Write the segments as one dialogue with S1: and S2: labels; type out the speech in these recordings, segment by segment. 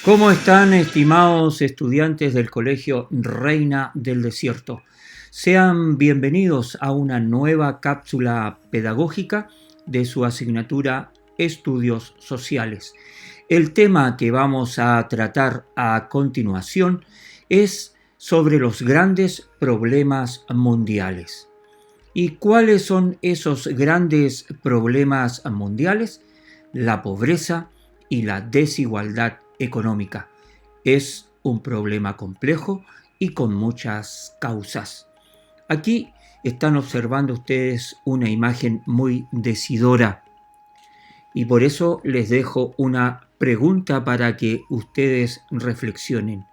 S1: ¿Cómo están, estimados estudiantes del Colegio Reina del Desierto? Sean bienvenidos a una nueva cápsula pedagógica de su asignatura Estudios Sociales. El tema que vamos a tratar a continuación es sobre los grandes problemas mundiales. ¿Y cuáles son esos grandes problemas mundiales? La pobreza y la desigualdad económica. Es un problema complejo y con muchas causas. Aquí están observando ustedes una imagen muy decidora y por eso les dejo una pregunta para que ustedes reflexionen.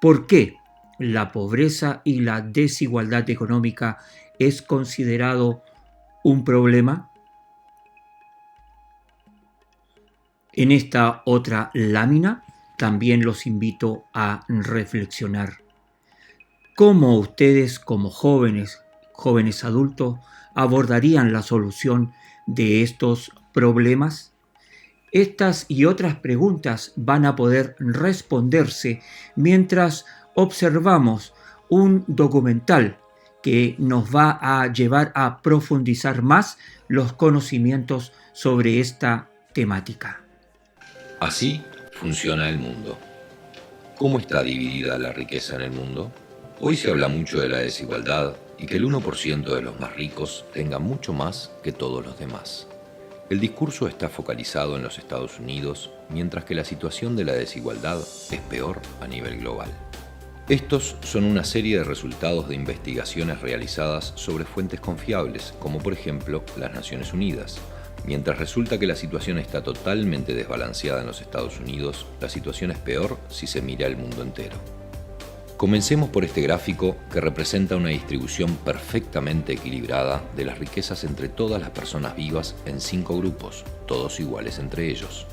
S1: ¿Por qué la pobreza y la desigualdad económica es considerado un problema? En esta otra lámina también los invito a reflexionar. ¿Cómo ustedes como jóvenes adultos, abordarían la solución de estos problemas? Estas y otras preguntas van a poder responderse mientras observamos un documental que nos va a llevar a profundizar más los conocimientos sobre esta temática.
S2: Así funciona el mundo. ¿Cómo está dividida la riqueza en el mundo? Hoy se habla mucho de la desigualdad y que el 1% de los más ricos tenga mucho más que todos los demás. El discurso está focalizado en los Estados Unidos, mientras que la situación de la desigualdad es peor a nivel global. Estos son una serie de resultados de investigaciones realizadas sobre fuentes confiables, como por ejemplo las Naciones Unidas. Mientras resulta que la situación está totalmente desbalanceada en los Estados Unidos, la situación es peor si se mira el mundo entero. Comencemos por este gráfico que representa una distribución perfectamente equilibrada de las riquezas entre todas las personas vivas en 5 grupos, todos iguales entre ellos.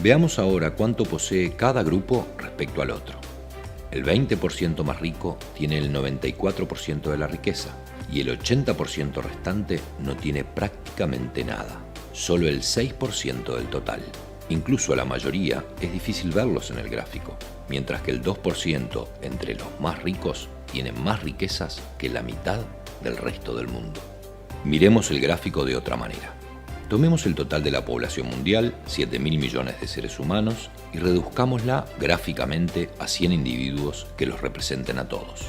S2: Veamos ahora cuánto posee cada grupo respecto al otro. El 20% más rico tiene el 94% de la riqueza y el 80% restante no tiene prácticamente nada, solo el 6% del total. Incluso la mayoría es difícil verlos en el gráfico, mientras que el 2% entre los más ricos tiene más riquezas que la mitad del resto del mundo. Miremos el gráfico de otra manera. Tomemos el total de la población mundial, 7.000 millones de seres humanos, y reduzcámosla gráficamente a 100 individuos que los representen a todos.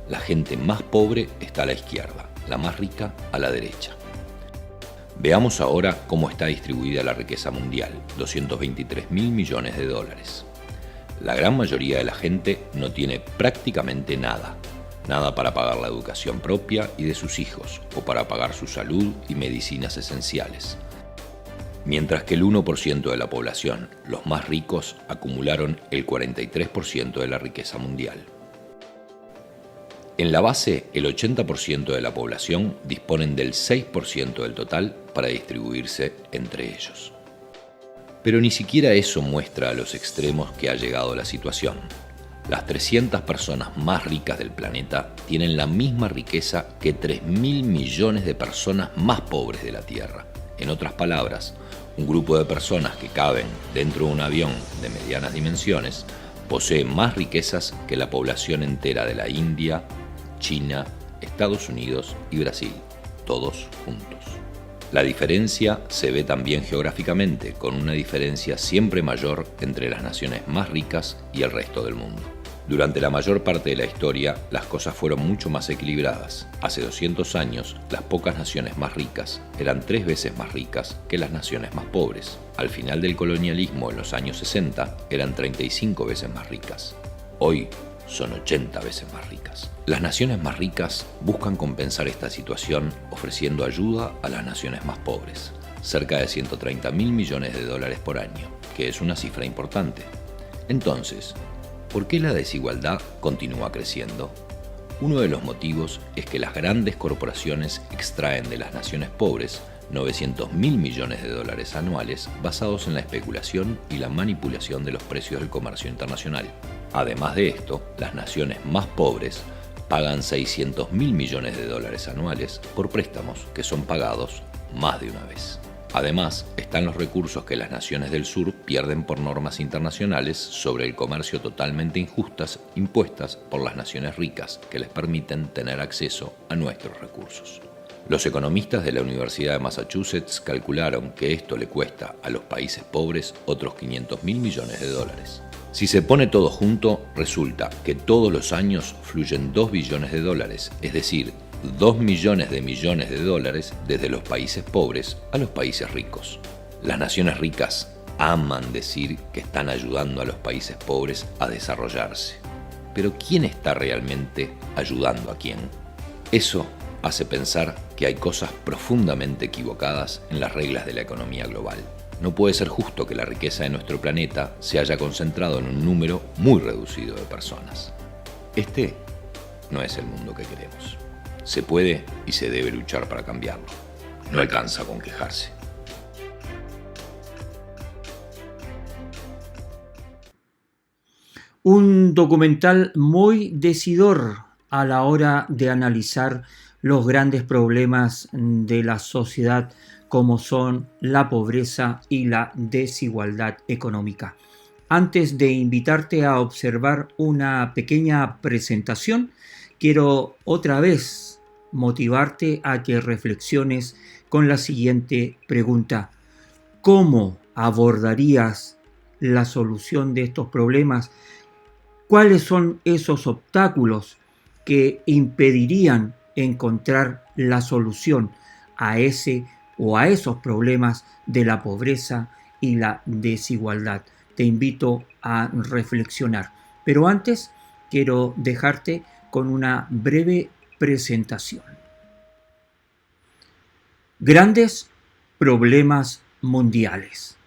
S2: La gente más pobre está a la izquierda, la más rica a la derecha. Veamos ahora cómo está distribuida la riqueza mundial, 223.000 millones de dólares. La gran mayoría de la gente no tiene prácticamente nada. Nada para pagar la educación propia y de sus hijos, o para pagar su salud y medicinas esenciales. Mientras que el 1% de la población, los más ricos, acumularon el 43% de la riqueza mundial. En la base, el 80% de la población disponen del 6% del total para distribuirse entre ellos. Pero ni siquiera eso muestra a los extremos que ha llegado la situación. Las 300 personas más ricas del planeta tienen la misma riqueza que 3.000 millones de personas más pobres de la Tierra. En otras palabras, un grupo de personas que caben dentro de un avión de medianas dimensiones posee más riquezas que la población entera de la India, China, Estados Unidos y Brasil, todos juntos. La diferencia se ve también geográficamente, con una diferencia siempre mayor entre las naciones más ricas y el resto del mundo. Durante la mayor parte de la historia, las cosas fueron mucho más equilibradas. Hace 200 años, las pocas naciones más ricas eran 3 veces más ricas que las naciones más pobres. Al final del colonialismo, en los años 60, eran 35 veces más ricas. Hoy, son 80 veces más ricas. Las naciones más ricas buscan compensar esta situación ofreciendo ayuda a las naciones más pobres, cerca de 130.000 millones de dólares por año, que es una cifra importante. Entonces, ¿por qué la desigualdad continúa creciendo? Uno de los motivos es que las grandes corporaciones extraen de las naciones pobres 900.000 millones de dólares anuales basados en la especulación y la manipulación de los precios del comercio internacional. Además de esto, las naciones más pobres pagan 600.000 millones de dólares anuales por préstamos que son pagados más de una vez. Además, están los recursos que las naciones del sur pierden por normas internacionales sobre el comercio totalmente injustas impuestas por las naciones ricas que les permiten tener acceso a nuestros recursos. Los economistas de la Universidad de Massachusetts calcularon que esto le cuesta a los países pobres otros 500.000 millones de dólares. Si se pone todo junto, resulta que todos los años fluyen 2 billones de dólares, es decir, 2 millones de dólares desde los países pobres a los países ricos. Las naciones ricas aman decir que están ayudando a los países pobres a desarrollarse. Pero ¿quién está realmente ayudando a quién? Eso hace pensar que hay cosas profundamente equivocadas en las reglas de la economía global. No puede ser justo que la riqueza de nuestro planeta se haya concentrado en un número muy reducido de personas. Este no es el mundo que queremos. Se puede y se debe luchar para cambiarlo. No alcanza con quejarse.
S1: Un documental muy decidor a la hora de analizar los grandes problemas de la sociedad como son la pobreza y la desigualdad económica. Antes de invitarte a observar una pequeña presentación, quiero otra vez motivarte a que reflexiones con la siguiente pregunta. ¿Cómo abordarías la solución de estos problemas? ¿Cuáles son esos obstáculos que impedirían encontrar la solución a ese o a esos problemas de la pobreza y la desigualdad? Te invito a reflexionar. Pero antes quiero dejarte con una breve presentación. Grandes problemas mundiales.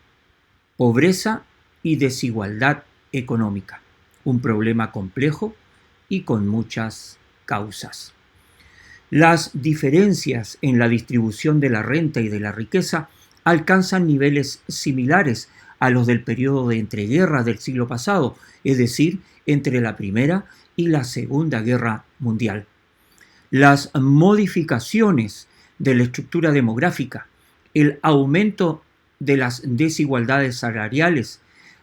S1: Pobreza y desigualdad económica. Un problema complejo y con muchas causas. Las diferencias en la distribución de la renta y de la riqueza alcanzan niveles similares a los del periodo de entreguerras del siglo pasado, es decir, entre la Primera y la Segunda Guerra Mundial. Las modificaciones de la estructura demográfica, el aumento de las desigualdades salariales,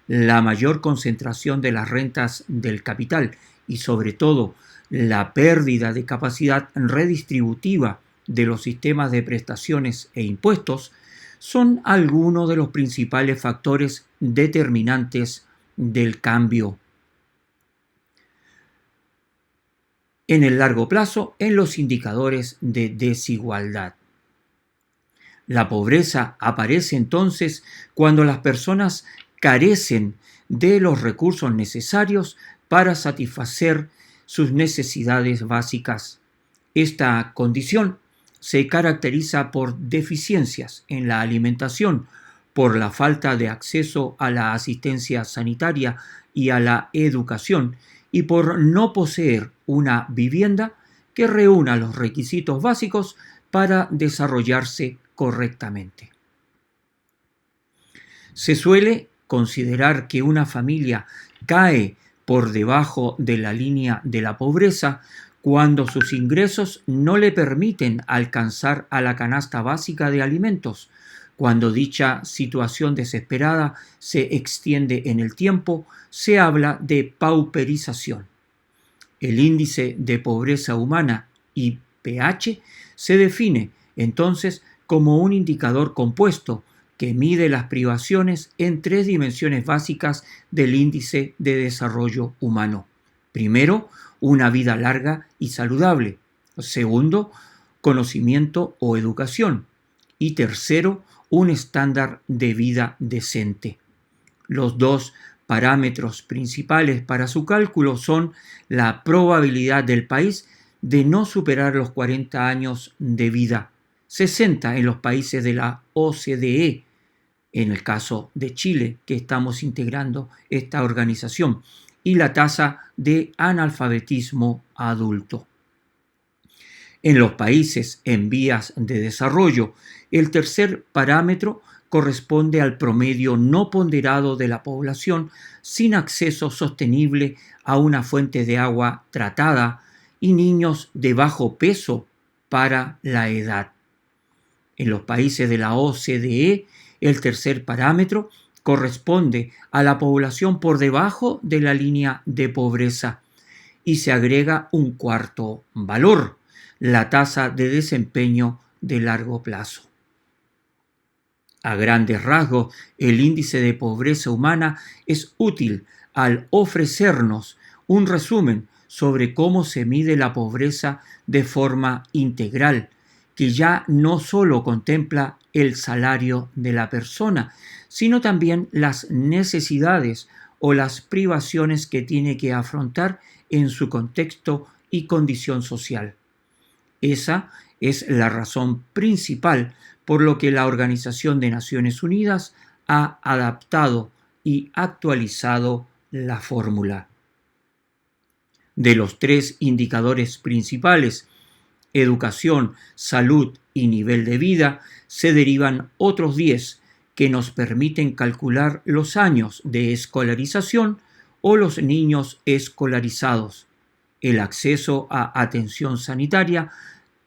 S1: la mayor concentración de las rentas del capital y sobre todo la pérdida de capacidad redistributiva de los sistemas de prestaciones e impuestos son algunos de los principales factores determinantes del cambio en el largo plazo en los indicadores de desigualdad. La pobreza aparece entonces cuando las personas carecen de los recursos necesarios para satisfacer sus necesidades básicas. Esta condición se caracteriza por deficiencias en la alimentación, por la falta de acceso a la asistencia sanitaria y a la educación, y por no poseer una vivienda que reúna los requisitos básicos para desarrollarse correctamente. Se suele considerar que una familia cae por debajo de la línea de la pobreza cuando sus ingresos no le permiten alcanzar a la canasta básica de alimentos. Cuando dicha situación desesperada se extiende en el tiempo, se habla de pauperización. El índice de pobreza humana, IPH, se define entonces como un indicador compuesto que mide las privaciones en 3 dimensiones básicas del índice de desarrollo humano. Primero, una vida larga y saludable. Segundo, conocimiento o educación. Y tercero, un estándar de vida decente. Los 2 parámetros principales para su cálculo son la probabilidad del país de no superar los 40 años de vida, 60 en los países de la OCDE, en el caso de Chile, que estamos integrando esta organización, y la tasa de analfabetismo adulto. En los países en vías de desarrollo, el tercer parámetro corresponde al promedio no ponderado de la población sin acceso sostenible a una fuente de agua tratada y niños de bajo peso para la edad. En los países de la OCDE, el tercer parámetro corresponde a la población por debajo de la línea de pobreza y se agrega un cuarto valor, la tasa de desempeño de largo plazo. A grandes rasgos, el índice de pobreza humana es útil al ofrecernos un resumen sobre cómo se mide la pobreza de forma integral, que ya no solo contempla el salario de la persona, sino también las necesidades o las privaciones que tiene que afrontar en su contexto y condición social. Esa es la razón principal por lo que la Organización de Naciones Unidas ha adaptado y actualizado la fórmula. De los 3 indicadores principales, educación, salud y nivel de vida, se derivan otros 10 que nos permiten calcular los años de escolarización o los niños escolarizados, el acceso a atención sanitaria,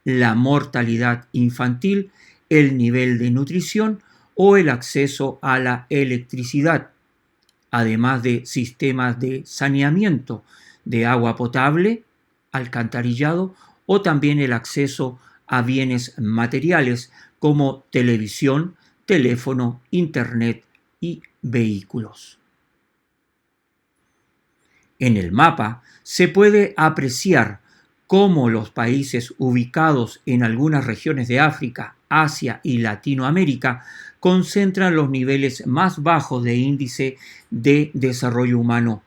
S1: la mortalidad infantil, el nivel de nutrición o el acceso a la electricidad, además de sistemas de saneamiento de agua potable, alcantarillado o también el acceso a bienes materiales como televisión, teléfono, internet y vehículos. En el mapa se puede apreciar cómo los países ubicados en algunas regiones de África, Asia y Latinoamérica concentran los niveles más bajos de índice de desarrollo humano,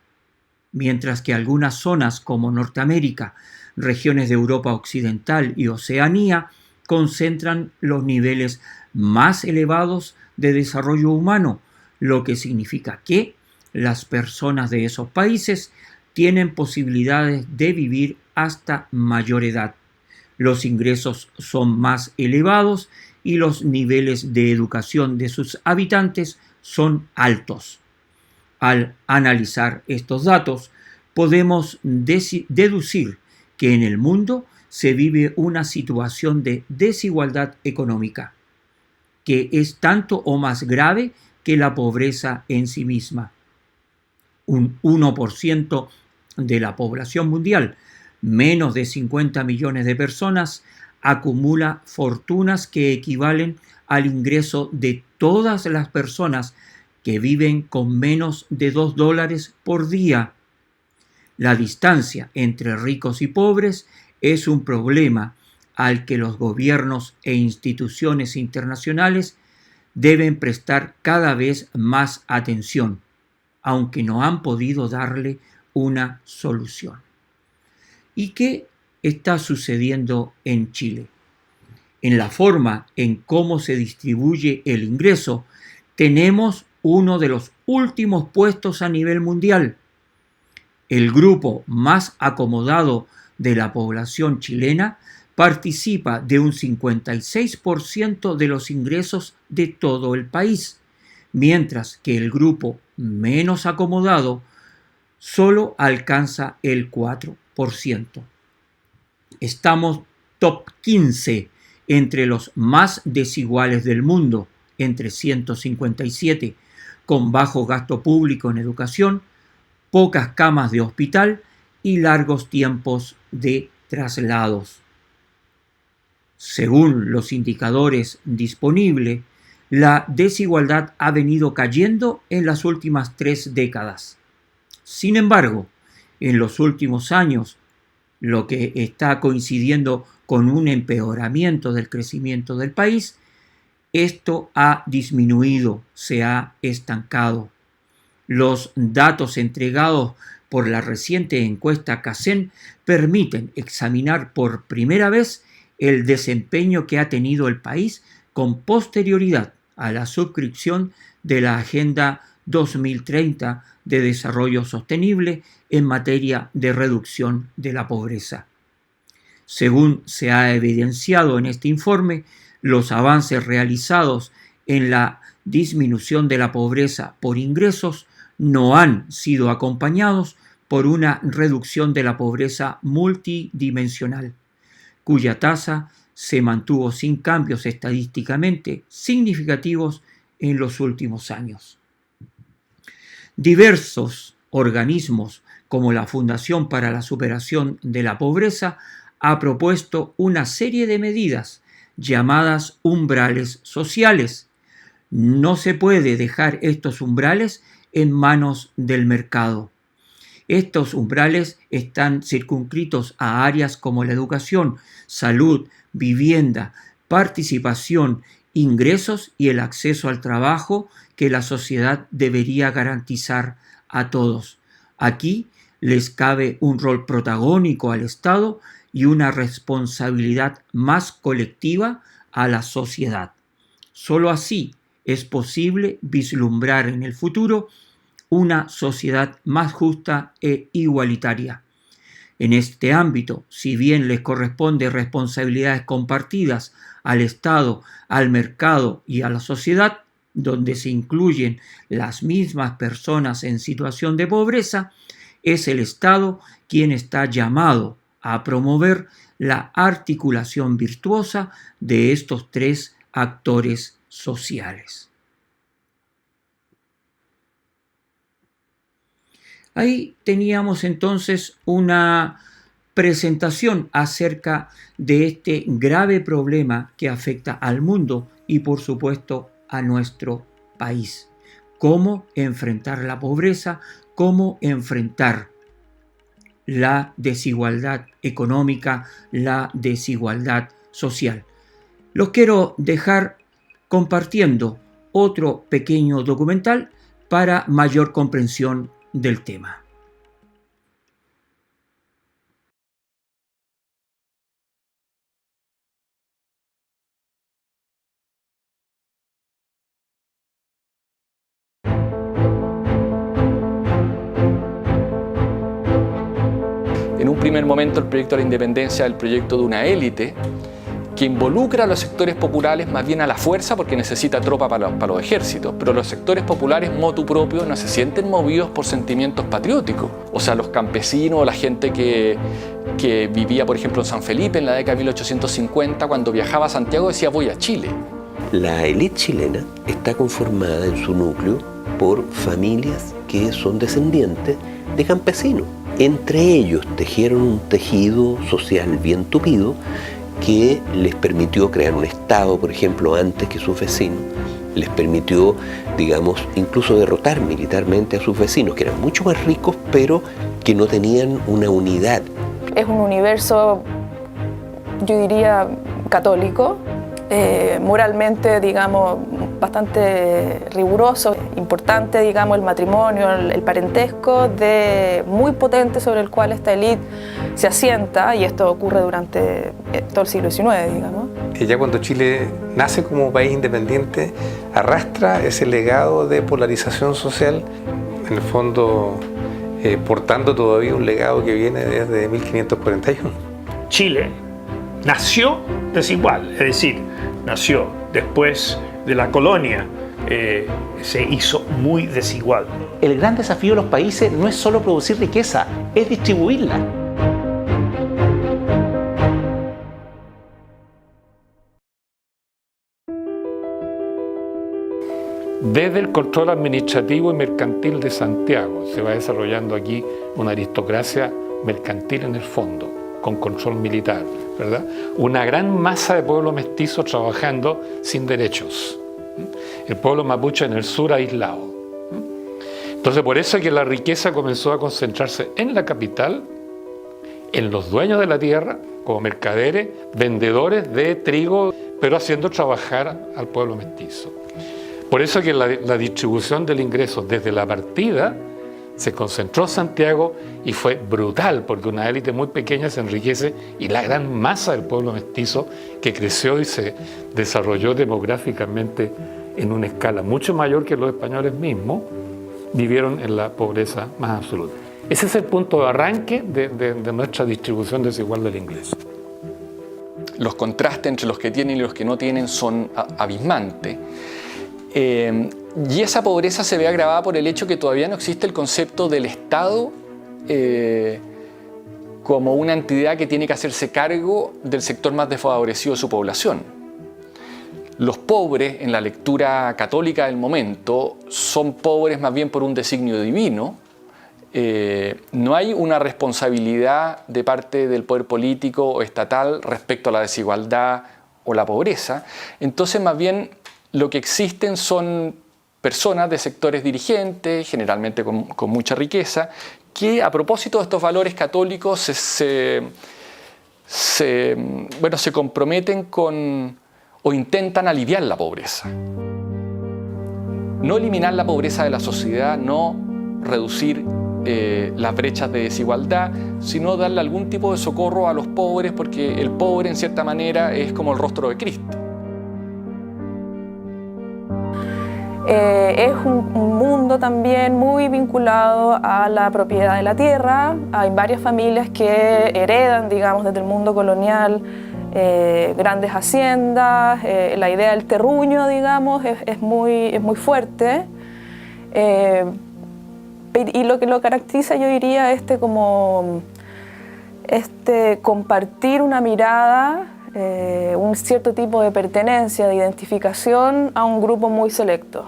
S1: mientras que algunas zonas como Norteamérica, regiones de Europa Occidental y Oceanía concentran los niveles más elevados de desarrollo humano, lo que significa que las personas de esos países tienen posibilidades de vivir hasta mayor edad. Los ingresos son más elevados y los niveles de educación de sus habitantes son altos. Al analizar estos datos, podemos deducir que en el mundo se vive una situación de desigualdad económica, que es tanto o más grave que la pobreza en sí misma. Un 1% de la población mundial, menos de 50 millones de personas, acumula fortunas que equivalen al ingreso de todas las personas que viven con menos de $2 por día. La distancia entre ricos y pobres es un problema al que los gobiernos e instituciones internacionales deben prestar cada vez más atención, aunque no han podido darle una solución. ¿Y qué está sucediendo en Chile? En la forma en cómo se distribuye el ingreso, tenemos uno de los últimos puestos a nivel mundial. El grupo más acomodado de la población chilena participa de un 56% de los ingresos de todo el país, mientras que el grupo menos acomodado solo alcanza el 4%. Estamos top 15 entre los más desiguales del mundo, entre 157, con bajo gasto público en educación, pocas camas de hospital y largos tiempos de traslados. Según los indicadores disponibles, la desigualdad ha venido cayendo en las últimas 3 décadas. Sin embargo, en los últimos años, lo que está coincidiendo con un empeoramiento del crecimiento del país, esto ha disminuido, se ha estancado. Los datos entregados por la reciente encuesta CACEN permiten examinar por primera vez el desempeño que ha tenido el país con posterioridad a la suscripción de la Agenda 2030 de Desarrollo Sostenible en materia de reducción de la pobreza. Según se ha evidenciado en este informe, los avances realizados en la disminución de la pobreza por ingresos no han sido acompañados por una reducción de la pobreza multidimensional, cuya tasa se mantuvo sin cambios estadísticamente significativos en los últimos años. Diversos organismos, como la Fundación para la Superación de la Pobreza, ha propuesto una serie de medidas llamadas umbrales sociales. No se puede dejar estos umbrales en manos del mercado. Estos umbrales están circunscritos a áreas como la educación, salud, vivienda, participación, ingresos y el acceso al trabajo que la sociedad debería garantizar a todos. Aquí les cabe un rol protagónico al Estado y una responsabilidad más colectiva a la sociedad. Solo así es posible vislumbrar en el futuro una sociedad más justa e igualitaria. En este ámbito, si bien les corresponde responsabilidades compartidas al Estado, al mercado y a la sociedad, donde se incluyen las mismas personas en situación de pobreza, es el Estado quien está llamado a promover la articulación virtuosa de estos tres actores sociales. Ahí teníamos entonces una presentación acerca de este grave problema que afecta al mundo y por supuesto a nuestro país. Cómo enfrentar la pobreza, cómo enfrentar la desigualdad económica, la desigualdad social. Los quiero dejar compartiendo otro pequeño documental para mayor comprensión del tema.
S3: En un primer momento el proyecto de la independencia es el proyecto de una élite que involucra a los sectores populares más bien a la fuerza porque necesita tropa para los ejércitos, pero los sectores populares motu propio no se sienten movidos por sentimientos patrióticos. O sea, los campesinos o la gente que vivía, por ejemplo, en San Felipe en la década de 1850, cuando viajaba a Santiago decía voy a Chile.
S4: La élite chilena está conformada en su núcleo por familias que son descendientes de campesinos. Entre ellos tejieron un tejido social bien tupido que les permitió crear un Estado, por ejemplo, antes que sus vecinos. Les permitió, digamos, incluso derrotar militarmente a sus vecinos, que eran mucho más ricos, pero que no tenían una unidad.
S5: Es un universo, yo diría, católico, moralmente, digamos, bastante riguroso, importante, digamos, el matrimonio, el parentesco muy potente sobre el cual esta élite se asienta, y esto ocurre durante todo el siglo XIX, digamos.
S6: Ya cuando Chile nace como país independiente, arrastra ese legado de polarización social, en el fondo portando todavía un legado que viene desde 1541.
S7: Chile nació desigual, es decir, nació después de la colonia, se hizo muy desigual.
S8: El gran desafío de los países no es solo producir riqueza, es distribuirla.
S9: Desde el control administrativo y mercantil de Santiago se va desarrollando aquí una aristocracia mercantil en el fondo, con control militar, ¿verdad? Una gran masa de pueblo mestizo trabajando sin derechos. El pueblo mapuche en el sur aislado. Entonces por eso es que la riqueza comenzó a concentrarse en la capital, en los dueños de la tierra, como mercaderes, vendedores de trigo, pero haciendo trabajar al pueblo mestizo. Por eso es que la distribución del ingreso desde la partida se concentró en Santiago y fue brutal, porque una élite muy pequeña se enriquece y la gran masa del pueblo mestizo que creció y se desarrolló demográficamente en una escala mucho mayor que los españoles mismos, vivieron en la pobreza más absoluta. Ese es el punto de arranque de nuestra distribución desigual del ingreso.
S3: Los contrastes entre los que tienen y los que no tienen son abismantes. Y esa pobreza se ve agravada por el hecho que todavía no existe el concepto del Estado como una entidad que tiene que hacerse cargo del sector más desfavorecido de su población. Los pobres, en la lectura católica del momento, son pobres más bien por un designio divino. No hay una responsabilidad de parte del poder político o estatal respecto a la desigualdad o la pobreza. Entonces, más bien, lo que existen son personas de sectores dirigentes, generalmente con mucha riqueza, que a propósito de estos valores católicos se comprometen con o intentan aliviar la pobreza. No eliminar la pobreza de la sociedad, no reducir las brechas de desigualdad, sino darle algún tipo de socorro a los pobres, porque el pobre en cierta manera es como el rostro de Cristo.
S5: Es un mundo también muy vinculado a la propiedad de la tierra. Hay varias familias que heredan, digamos, desde el mundo colonial grandes haciendas. La idea del terruño, digamos, es muy fuerte. Y lo que lo caracteriza, yo diría, compartir una mirada, un cierto tipo de pertenencia, de identificación a un grupo muy selecto,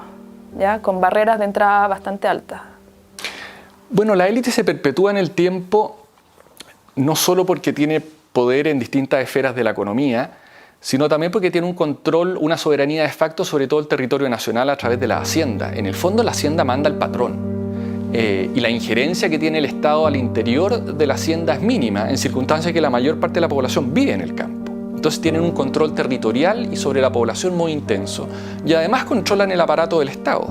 S5: ¿ya? Con barreras de entrada bastante altas.
S3: Bueno, la élite se perpetúa en el tiempo no solo porque tiene poder en distintas esferas de la economía, sino también porque tiene un control, una soberanía de facto sobre todo el territorio nacional a través de la hacienda. En el fondo la hacienda manda al patrón. Y la injerencia que tiene el Estado al interior de la hacienda es mínima, en circunstancias que la mayor parte de la población vive en el campo. Entonces tienen un control territorial y sobre la población muy intenso. Y además controlan el aparato del Estado.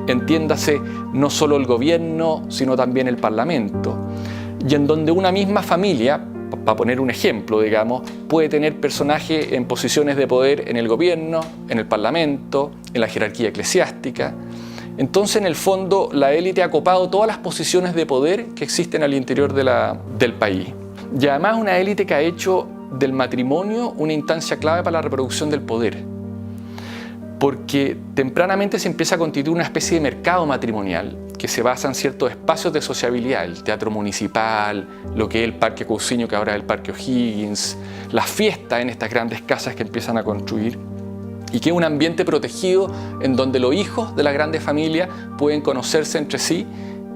S3: Entiéndase, no solo el gobierno, sino también el Parlamento. Y en donde una misma familia, para poner un ejemplo, digamos, puede tener personajes en posiciones de poder en el gobierno, en el Parlamento, en la jerarquía eclesiástica. Entonces, en el fondo, la élite ha copado todas las posiciones de poder que existen al interior del país. Y además una élite que ha hecho del matrimonio una instancia clave para la reproducción del poder. Porque tempranamente se empieza a constituir una especie de mercado matrimonial que se basa en ciertos espacios de sociabilidad, el teatro municipal, lo que es el Parque Cousiño, que ahora es el Parque O'Higgins, las fiestas en estas grandes casas que empiezan a construir, y que es un ambiente protegido en donde los hijos de las grandes familias pueden conocerse entre sí,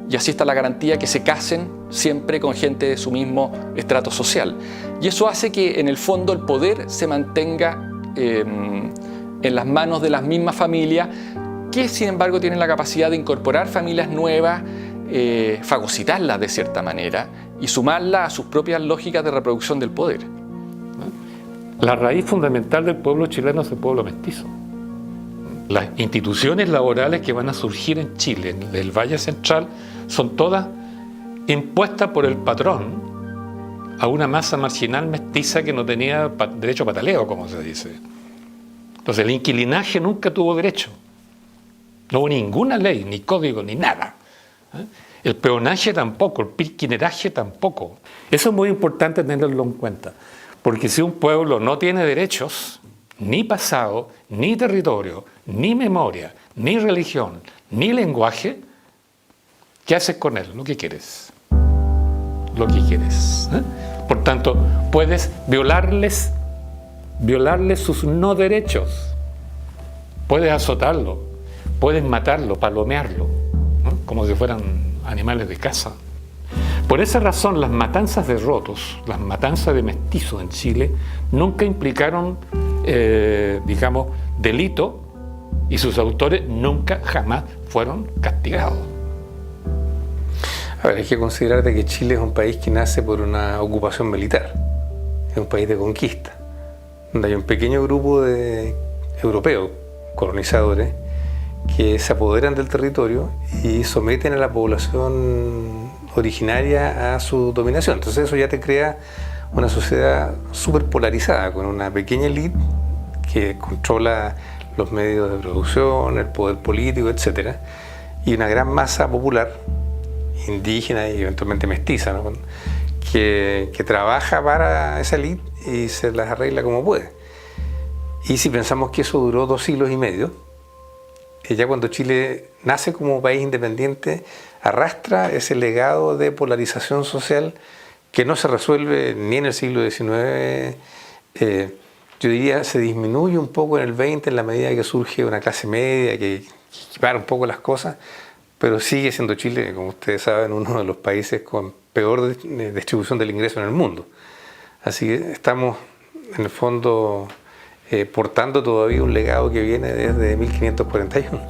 S3: y así está la garantía que se casen siempre con gente de su mismo estrato social. Y eso hace que en el fondo el poder se mantenga en las manos de las mismas familias, que sin embargo tienen la capacidad de incorporar familias nuevas, fagocitarlas de cierta manera y sumarlas a sus propias lógicas de reproducción del poder.
S9: La raíz fundamental del pueblo chileno es el pueblo mestizo. Las instituciones laborales que van a surgir en Chile, en el Valle Central, son todas impuestas por el patrón a una masa marginal mestiza que no tenía derecho a pataleo, como se dice. Entonces el inquilinaje nunca tuvo derecho. No hubo ninguna ley, ni código, ni nada. El peonaje tampoco, el pilquineraje tampoco. Eso es muy importante tenerlo en cuenta. Porque si un pueblo no tiene derechos, ni pasado, ni territorio, ni memoria, ni religión, ni lenguaje, ¿qué haces con él? Lo que quieres. Lo que quieres. Por tanto, puedes violarles sus no derechos. Puedes azotarlo, puedes matarlo, palomearlo, ¿no? Como si fueran animales de caza. Por esa razón, las matanzas de rotos, las matanzas de mestizos en Chile, nunca implicaron, delito, y sus autores nunca, jamás fueron castigados.
S6: A ver, hay que considerar de que Chile es un país que nace por una ocupación militar. Es un país de conquista, donde hay un pequeño grupo de europeos, colonizadores, que se apoderan del territorio y someten a la población originaria a su dominación. Entonces eso ya te crea una sociedad súper polarizada, con una pequeña élite que controla los medios de producción, el poder político, etc. Y una gran masa popular, indígena y eventualmente mestiza, ¿no? que trabaja para esa élite y se las arregla como puede. Y si pensamos que eso duró 2 siglos y medio, ya cuando Chile nace como país independiente, arrastra ese legado de polarización social que no se resuelve ni en el siglo XIX. Yo diría se disminuye un poco en el XX en la medida que surge una clase media que equipara un poco las cosas, pero sigue siendo Chile, como ustedes saben, uno de los países con peor distribución del ingreso en el mundo. Así que estamos, en el fondo, portando todavía un legado que viene desde 1541.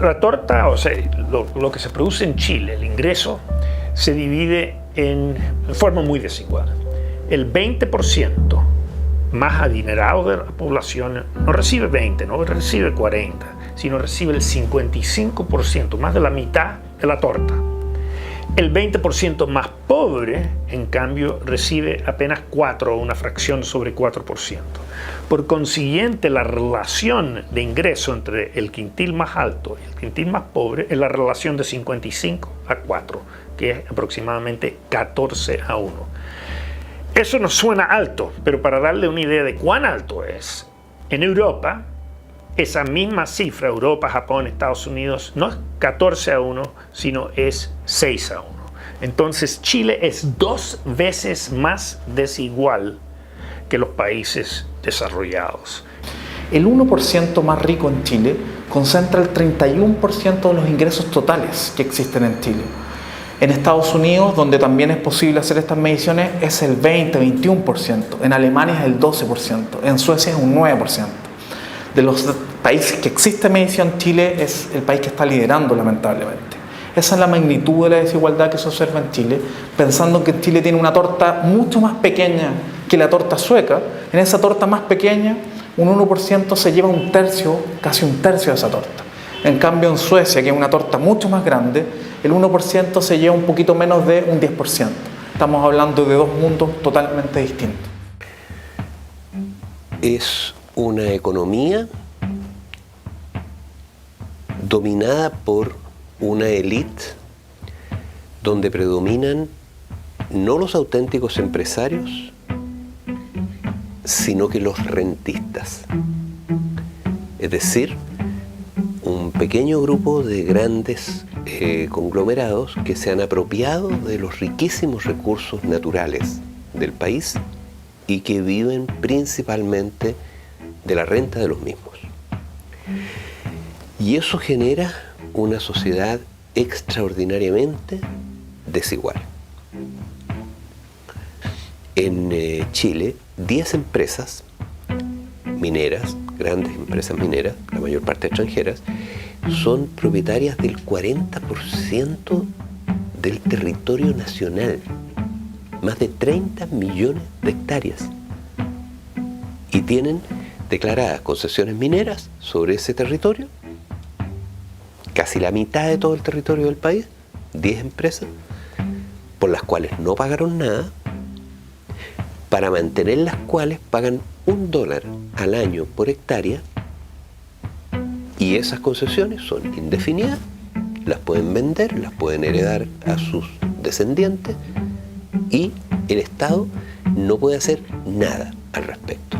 S7: La torta, o sea, lo que se produce en Chile, el ingreso, se divide en forma muy desigual. El 20% más adinerado de la población no recibe 20, no recibe 40, sino recibe el 55%, más de la mitad de la torta. El 20% más pobre, en cambio, recibe apenas 4, una fracción sobre 4%. Por consiguiente, la relación de ingreso entre el quintil más alto y el quintil más pobre es la relación de 55 a 4, que es aproximadamente 14 a 1. Eso nos suena alto, pero para darle una idea de cuán alto es, en Europa, esa misma cifra, Europa, Japón, Estados Unidos, no es 14 a 1, sino es 6 a 1. Entonces Chile es 2 veces más desigual que los países desarrollados.
S10: El 1% más rico en Chile concentra el 31% de los ingresos totales que existen en Chile. En Estados Unidos, donde también es posible hacer estas mediciones, es el 20-21%. En Alemania es el 12%. En Suecia es un 9%. De los países que existe medición, Chile es el país que está liderando, lamentablemente. Esa es la magnitud de la desigualdad que se observa en Chile, pensando que Chile tiene una torta mucho más pequeña que la torta sueca. En esa torta más pequeña, un 1% se lleva un tercio, casi un tercio de esa torta. En cambio, en Suecia, que es una torta mucho más grande, el 1% se lleva un poquito menos de un 10%. Estamos hablando de 2 mundos totalmente distintos.
S4: Es una economía dominada por una élite donde predominan no los auténticos empresarios, sino que los rentistas. Es decir, un pequeño grupo de grandes conglomerados que se han apropiado de los riquísimos recursos naturales del país y que viven principalmente de la renta de los mismos. Y eso genera una sociedad extraordinariamente desigual. En Chile, 10 empresas mineras, grandes empresas mineras, la mayor parte extranjeras, son propietarias del 40% del territorio nacional, más de 30 millones de hectáreas, y tienen declaradas concesiones mineras sobre ese territorio, casi la mitad de todo el territorio del país, 10 empresas, por las cuales no pagaron nada, para mantener las cuales pagan $1 al año por hectárea, y esas concesiones son indefinidas, las pueden vender, las pueden heredar a sus descendientes, y el Estado no puede hacer nada al respecto.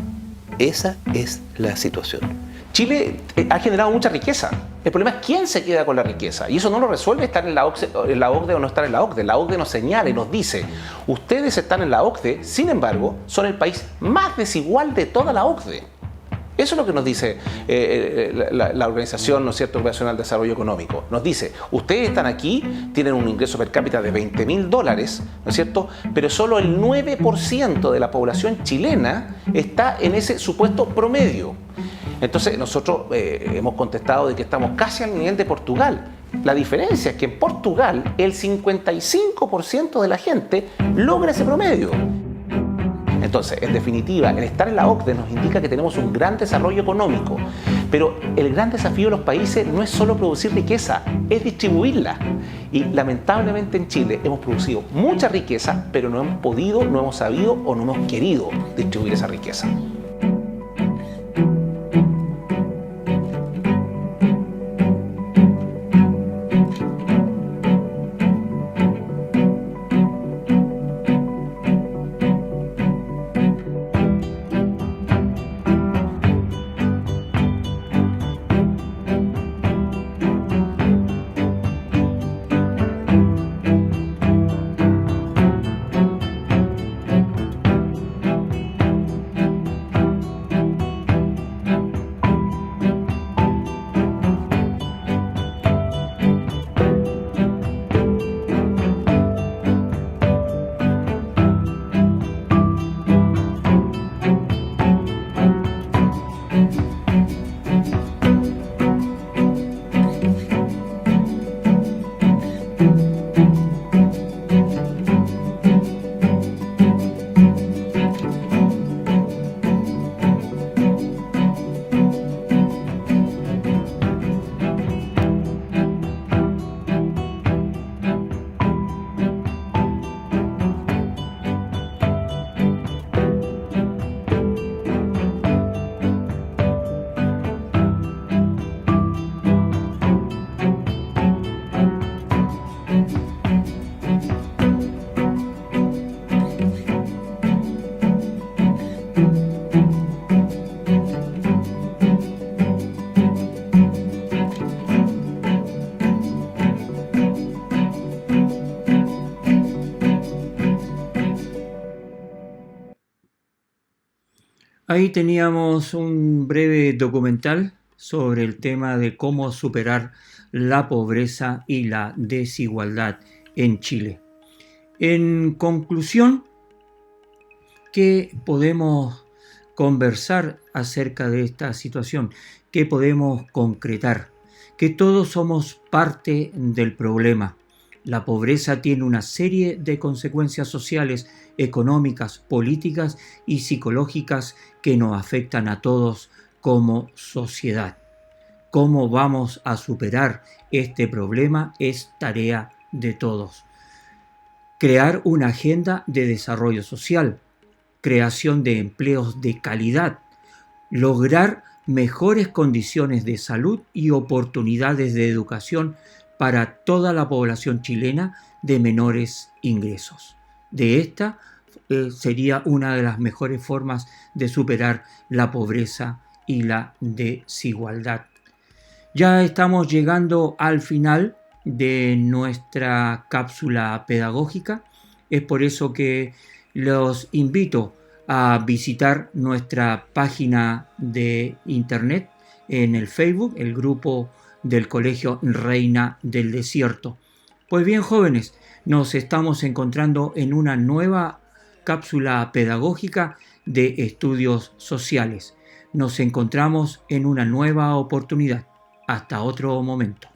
S4: Esa es la situación.
S8: Chile ha generado mucha riqueza. El problema es quién se queda con la riqueza. Y eso no lo resuelve estar en la OCDE o no estar en la OCDE. La OCDE nos señala y nos dice, ustedes están en la OCDE, sin embargo, son el país más desigual de toda la OCDE. Eso es lo que nos dice la Organización, ¿no es cierto?, Internacional de Desarrollo Económico. Nos dice, ustedes están aquí, tienen un ingreso per cápita de $20.000, ¿no es cierto?, pero solo el 9% de la población chilena está en ese supuesto promedio. Entonces nosotros hemos contestado de que estamos casi al nivel de Portugal. La diferencia es que en Portugal el 55% de la gente logra ese promedio. Entonces, en definitiva, el estar en la OCDE nos indica que tenemos un gran desarrollo económico, pero el gran desafío de los países no es solo producir riqueza, es distribuirla. Y lamentablemente en Chile hemos producido mucha riqueza, pero no hemos podido, no hemos sabido o no hemos querido distribuir esa riqueza.
S1: Ahí teníamos un breve documental sobre el tema de cómo superar la pobreza y la desigualdad en Chile. En conclusión, ¿qué podemos conversar acerca de esta situación? ¿Qué podemos concretar? Que todos somos parte del problema. La pobreza tiene una serie de consecuencias sociales, económicas, políticas y psicológicas que nos afectan a todos como sociedad. ¿Cómo vamos a superar este problema? Es tarea de todos. Crear una agenda de desarrollo social, creación de empleos de calidad, lograr mejores condiciones de salud y oportunidades de educación para toda la población chilena de menores ingresos. De esta sería una de las mejores formas de superar la pobreza y la desigualdad. Ya estamos llegando al final de nuestra cápsula pedagógica. Es por eso que los invito a visitar nuestra página de internet en el Facebook, el grupo del Colegio Reina del Desierto. Pues bien, jóvenes, nos estamos encontrando en una nueva cápsula pedagógica de estudios sociales. Nos encontramos en una nueva oportunidad. Hasta otro momento.